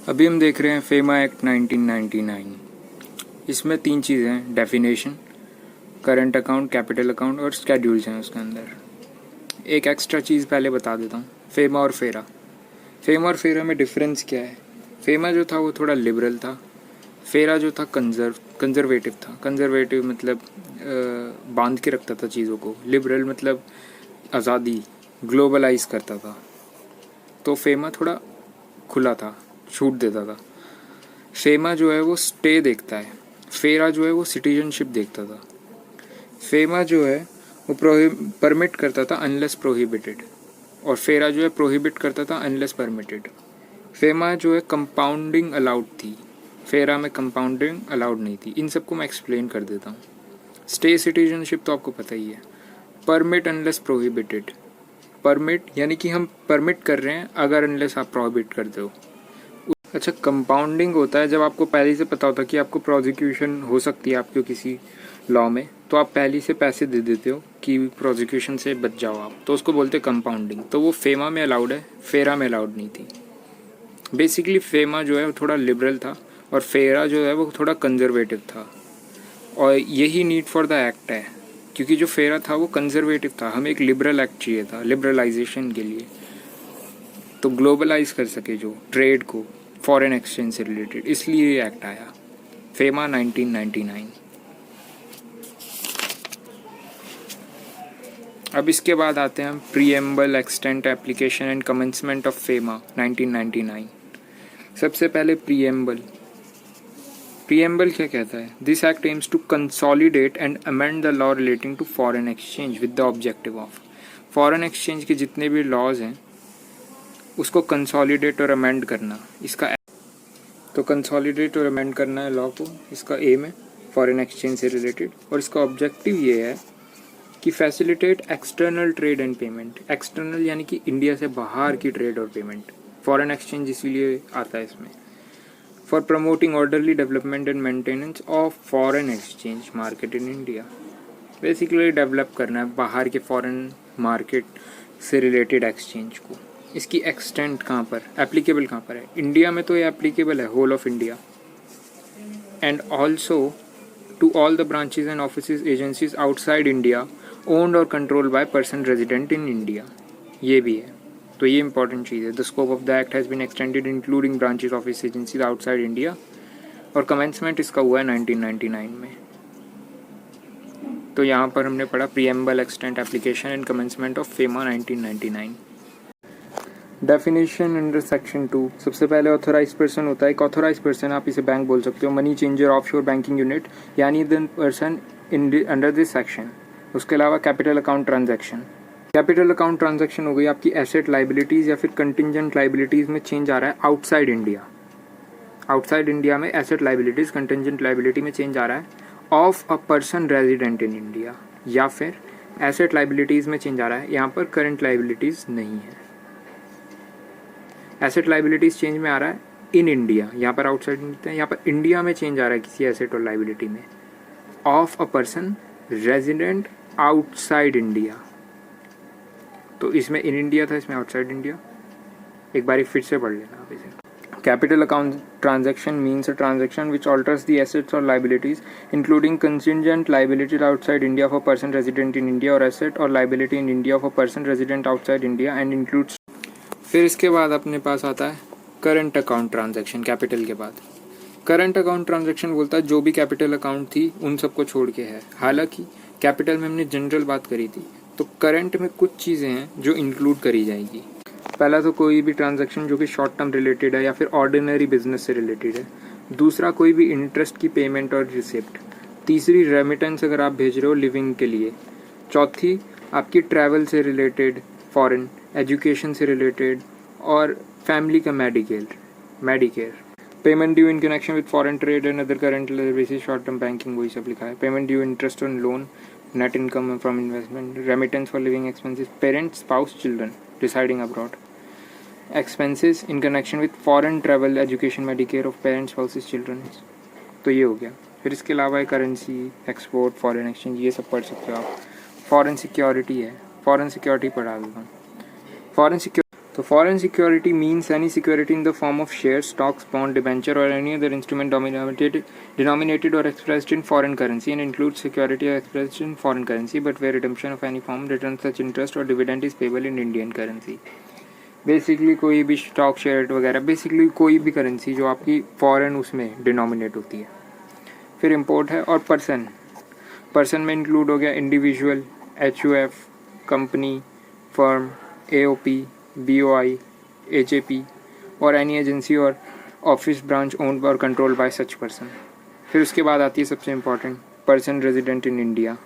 अभी हम देख रहे हैं फेमा एक्ट 1999। इसमें 3 चीज़ें हैं, definition, current account, capital account और स्केड्यूल्स हैं उसके अंदर। एक एक्स्ट्रा चीज़ पहले बता देता हूँ, फेमा और फेरा। फेमा और फेरा में डिफरेंस क्या है? फेमा जो था वो थोड़ा लिबरल था, फेरा जो था कंजर्वेटिव था। कंजर्वेटिव मतलब बांध के रखता था चीज़ों को, लिबरल मतलब आज़ादी, ग्लोबलाइज करता था। तो फेमा थोड़ा खुला था, छूट देता था। फेमा जो है वो स्टे देखता है, फेरा जो है वो सिटीजनशिप देखता था। फेमा जो है वो परमिट करता था अनलेस प्रोहिबिटेड, और फेरा जो है प्रोहिबिट करता था अनलेस परमिटेड। फेमा जो है कंपाउंडिंग अलाउड थी, फेरा में कंपाउंडिंग अलाउड नहीं थी। इन सबको मैं एक्सप्लेन कर देता हूँ। स्टे सिटीजनशिप तो आपको पता ही है, परमिट अनलेस प्रोहिबिटेड। परमिट यानी कि हम परमिट कर रहे हैं अगर अनलेस आप प्रोहिबिट करते हो। अच्छा, कंपाउंडिंग होता है जब आपको पहले से पता होता है कि आपको प्रोसिक्यूशन हो सकती है आपको किसी लॉ में, तो आप पहले से पैसे दे देते हो कि प्रोसिक्यूशन से बच जाओ आप, तो उसको बोलते हैं कंपाउंडिंग। तो वो फेमा में अलाउड है, फेरा में अलाउड नहीं थी। बेसिकली फेमा जो है वो थोड़ा लिबरल था और फेरा जो है वो थोड़ा कंजर्वेटिव था, और यही नीड फॉर द एक्ट है, क्योंकि जो फेरा था वो कंजर्वेटिव था। हमें एक लिबरल एक्ट चाहिए था लिबरलाइजेशन के लिए, तो ग्लोबलाइज कर सके जो ट्रेड को, फॉरेन एक्सचेंज से रिलेटेड, इसलिए ये एक्ट आया, फेमा 1999। अब इसके बाद आते हैं हम preamble, extent, application and commencement of FEMA 1999। सबसे पहले प्रीएम्बल। प्रीएम्बल क्या कहता है? This act aims to consolidate and amend the law relating to foreign exchange with the objective of, foreign exchange के जितने भी लॉज हैं उसको कंसोलिडेट और अमेंड करना, इसका तो कंसोलिडेट और अमेंड करना है लॉ को, इसका एम है फॉरेन एक्सचेंज से रिलेटेड। और इसका ऑब्जेक्टिव ये है कि facilitate external trade and payment. External यानी कि इंडिया से बाहर की ट्रेड और पेमेंट, फॉरेन एक्सचेंज इसीलिए आता है इसमें। For promoting orderly development and maintenance of foreign exchange market in India. Basically develop करना है बाहर के फॉरेन मार्केट से रिलेटेड एक्सचेंज को। इसकी एक्सटेंट कहाँ पर, एप्लीकेबल कहाँ पर है? इंडिया में तो ये एप्लीकेबल है, whole of India, and also to all the branches and offices agencies outside India owned और control by person resident in India, ये भी है। तो ये इंपॉर्टेंट चीज़ है। The scope of the act has been extended including branches office agencies outside India, और commencement इसका हुआ है 1999 में। तो यहाँ पर हमने पढ़ा preamble, extent, application and commencement of FEMA 1999। Definition under section 2। सबसे पहले ऑथोराइज पर्सन होता है। एक ऑथोराइज पर्सन, आप इसे बैंक बोल सकते हो, money changer, offshore banking unit, यानी the person in under this section. उसके अलावा capital account transaction. Capital account transaction हो गई आपकी एसेट लाइबिलिटीज़ या फिर कंटिंजेंट लाइबिलिटीज़ में चेंज आ रहा है आउटसाइड इंडिया। आउटसाइड इंडिया में एसेट लाइबिलिटीज़ कंटिंजेंट लाइबिलिटी में चेंज आ रहा है of a person resident in India, या फिर एसेट लाइबिलिटीज़ में चेंज आ रहा है, यहाँ पर करंट लाइबिलिटीज़ नहीं है। एसेट लाइबिलिटीज चेंज में आ रहा है इन इंडिया, यहाँ पर आउटसाइड इंडिया है, यहाँ पर इंडिया में चेंज आ रहा है किसी एसेट और लाइबिलिटी में, of a person resident outside India. तो इसमें इन इंडिया था, इसमें आउटसाइड इंडिया। एक बार फिर से पढ़ लेना आप इसे। Capital account transaction means a transaction which alters the assets और liabilities including contingent liability outside India for person resident in India, और एसेट और liability in India for person resident outside India and includes. फिर इसके बाद अपने पास आता है current account transaction, capital के बाद। करंट अकाउंट ट्रांजैक्शन बोलता है जो भी कैपिटल अकाउंट थी उन सबको छोड़ के है। हालांकि कैपिटल में हमने जनरल बात करी थी, तो करंट में कुछ चीज़ें हैं जो इंक्लूड करी जाएगी। पहला तो कोई भी ट्रांजैक्शन जो कि शॉर्ट टर्म रिलेटेड है या फिर ऑर्डिनरी बिजनेस से रिलेटेड है। दूसरा, कोई भी इंटरेस्ट की पेमेंट और रिसिप्ट। तीसरी, रेमिटेंस अगर आप भेज रहे हो लिविंग के लिए। चौथी, आपकी ट्रैवल से रिलेटेड, फॉरेन, एजुकेशन से रिलेटेड, और फैमिली का Medicare. Payment due in connection with foreign trade and other current services, short term banking, वही सब लिखा है। Payment due interest on loan, net income from investment, remittance for living expenses, parents, spouse, children residing abroad, expenses in connection with foreign travel, education, Medicare of parents, spouses, children. तो ये हो गया। फिर इसके अलावा करेंसी, एक्सपोर्ट, फॉरेन एक्सचेंज, ये सब पढ़ सकते हो आप। फॉरेन सिक्योरिटी है, फॉरेन सिक्योरिटी पढ़ा देता हूँ। तो foreign security means any security in the form of share, stocks, bond, debenture और any other instrument denominated or expressed in foreign currency and includes security expressed in foreign currency but where redemption of any form return such interest or dividend is payable in Indian currency. Basically कोई भी stock share वगैरह, basically कोई भी currency जो आपकी foreign उसमें denominate होती है. फिर इम्पोर्ट है. और पर्सन में इंक्लूड हो गया individual, HUF, company, firm, AOP, BOI, HAP और एनी एजेंसी और ऑफिस ब्रांच ओन्ड और कंट्रोल्ड बाय सच पर्सन. फिर उसके बाद आती है सबसे important, person resident in India.